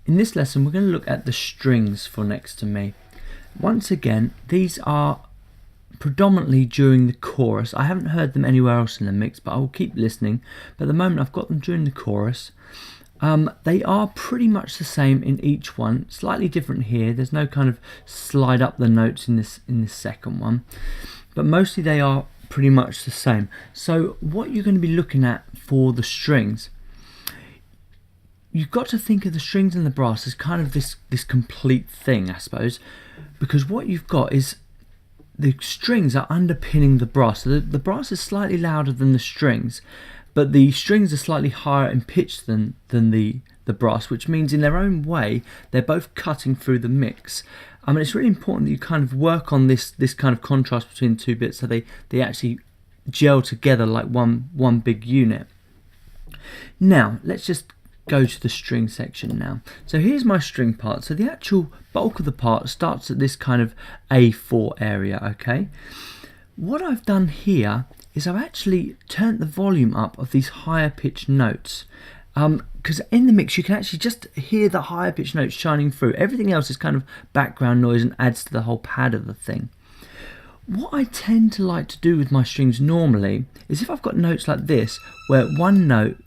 In this lesson we're going to look at the strings for Next to Me. Once again, these are predominantly during the chorus. I haven't heard them anywhere else in the mix, but I will keep listening. But at the moment I've got them during the chorus. They are pretty much the same in each one, slightly different here. There's no kind of slide up the notes in this second one, but mostly they are pretty much the same. So what you're going to be looking at for the strings, you've got to think of the strings and the brass as kind of this complete thing, I suppose, because what you've got is the strings are underpinning the brass. So the brass is slightly louder than the strings, but the strings are slightly higher in pitch than the brass, which means in their own way they're both cutting through the mix. I mean, it's really important that you kind of work on this kind of contrast between the two bits, so they actually gel together like one big unit. Now let's just go to the string section now. So here's my string part. So the actual bulk of the part starts at this kind of A4 area, okay? What I've done here is I've actually turned the volume up of these higher pitched notes, because in the mix you can actually just hear the higher pitched notes shining through. Everything else is kind of background noise and adds to the whole pad of the thing. What I tend to like to do with my strings normally is if I've got notes like this where one note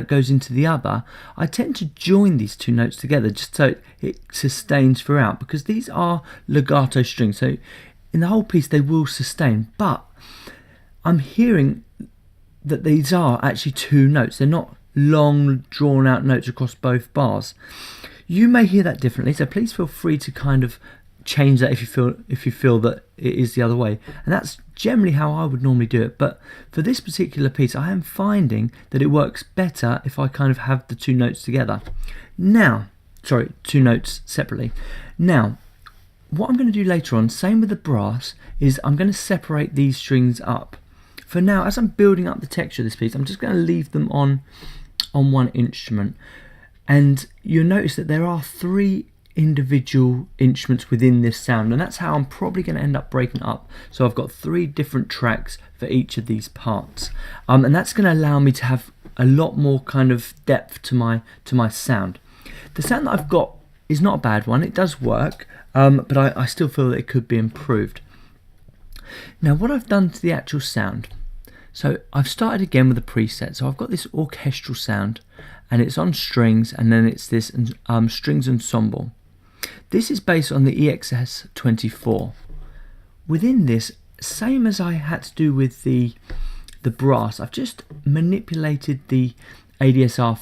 goes into the other, I tend to join these two notes together just so it sustains throughout, because these are legato strings, so in the whole piece they will sustain, but I'm hearing that these are actually two notes. They're not long drawn out notes across both bars. You may hear that differently, so please feel free to kind of change that if you feel that it is the other way, and that's generally how I would normally do it. But for this particular piece I am finding that it works better if I kind of have the two notes together. Now, sorry, two notes separately. Now what I'm going to do later on, same with the brass, is I'm going to separate these strings up. For now, as I'm building up the texture of this piece, I'm just going to leave them on one instrument, and you'll notice that there are 3 individual instruments within this sound, and that's how I'm probably going to end up breaking it up. So I've got 3 different tracks for each of these parts, and that's going to allow me to have a lot more kind of depth to my sound. The sound that I've got is not a bad one, it does work, but I still feel that it could be improved. Now what I've done to the actual sound, so I've started again with a preset. So I've got this orchestral sound and it's on strings, and then it's this strings ensemble. This is based on the EXS-24. Within this, same as I had to do with the brass, I've just manipulated the ADSR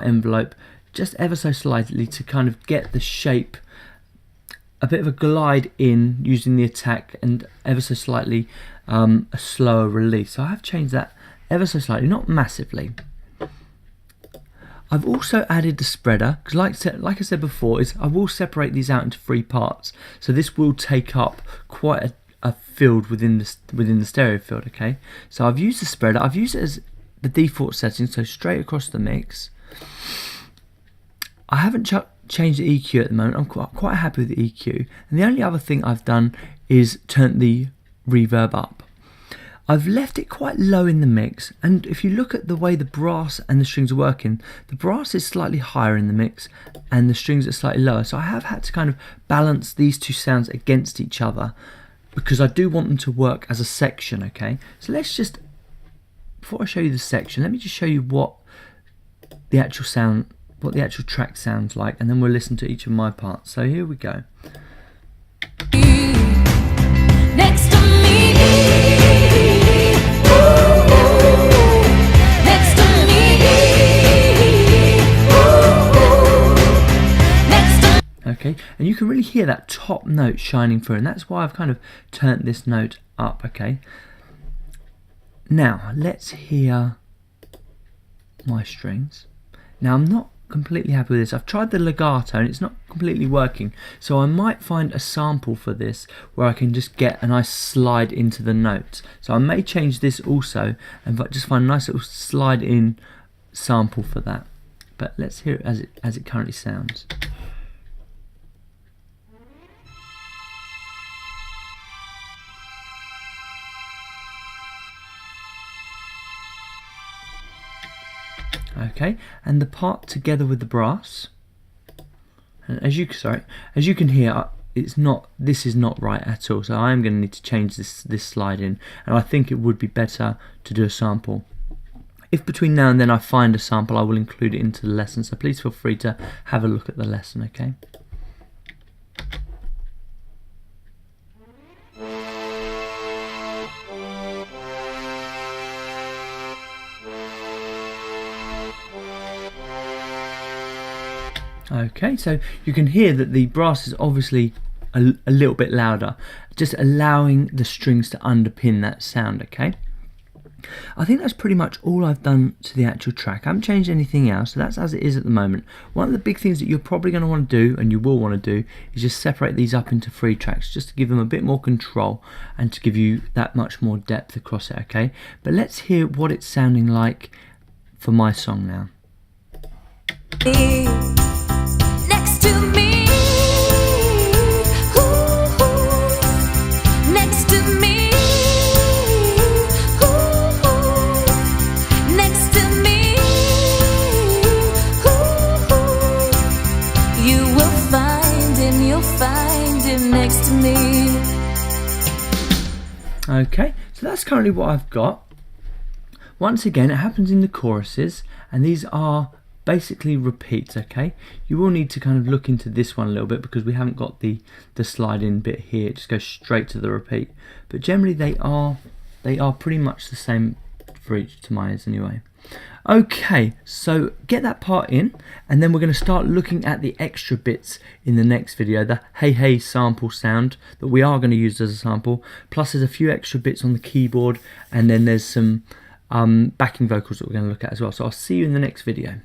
envelope just ever so slightly to kind of get the shape, a bit of a glide in using the attack, and ever so slightly a slower release. So I have changed that ever so slightly, not massively. I've also added the spreader, because like I said before, I will separate these out into 3 parts, so this will take up quite a field within the stereo field, okay? So I've used the spreader, I've used it as the default setting, so straight across the mix. I haven't changed the EQ at the moment. I'm quite happy with the EQ, and the only other thing I've done is turn the reverb up. I've left it quite low in the mix, and if you look at the way the brass and the strings are working, the brass is slightly higher in the mix and the strings are slightly lower, so I have had to kind of balance these two sounds against each other because I do want them to work as a section, okay? So let's just, before I show you the section, let me just show you what the actual track sounds like, and then we'll listen to each of my parts. So here we go. Next to me, next to me, next to me. Okay, and you can really hear that top note shining through, and that's why I've kind of turned this note up, okay? Now, let's hear my strings. Now, I'm not completely happy with this. I've tried the legato and it's not completely working, so I might find a sample for this where I can just get a nice slide into the notes. So I may change this also and just find a nice little slide in sample for that. But let's hear it as it currently sounds. Okay, and the part together with the brass. And as you can hear, this is not right at all. So I am going to need to change this slide in, and I think it would be better to do a sample. If between now and then I find a sample, I will include it into the lesson. So please feel free to have a look at the lesson. Okay. Okay, so you can hear that the brass is obviously a little bit louder, just allowing the strings to underpin that sound, okay? I think that's pretty much all I've done to the actual track. I haven't changed anything else, so that's as it is at the moment. One of the big things that you're probably going to want to do, and you will want to do, is just separate these up into 3 tracks, just to give them a bit more control and to give you that much more depth across it, okay? But let's hear what it's sounding like for my song now. Next to me, ooh, next to me, ooh, next to me, ooh, you will find him, you'll find him next to me. Okay, so that's currently what I've got. Once again, it happens in the choruses, and these are basically repeats, okay? You will need to kind of look into this one a little bit because we haven't got the slide in bit here. It just goes straight to the repeat. But generally they are pretty much the same for each, to my ears anyway. Okay, so get that part in, and then we're going to start looking at the extra bits in the next video, the hey hey sample sound that we are going to use as a sample, plus there's a few extra bits on the keyboard, and then there's some backing vocals that we're going to look at as well. So I'll see you in the next video.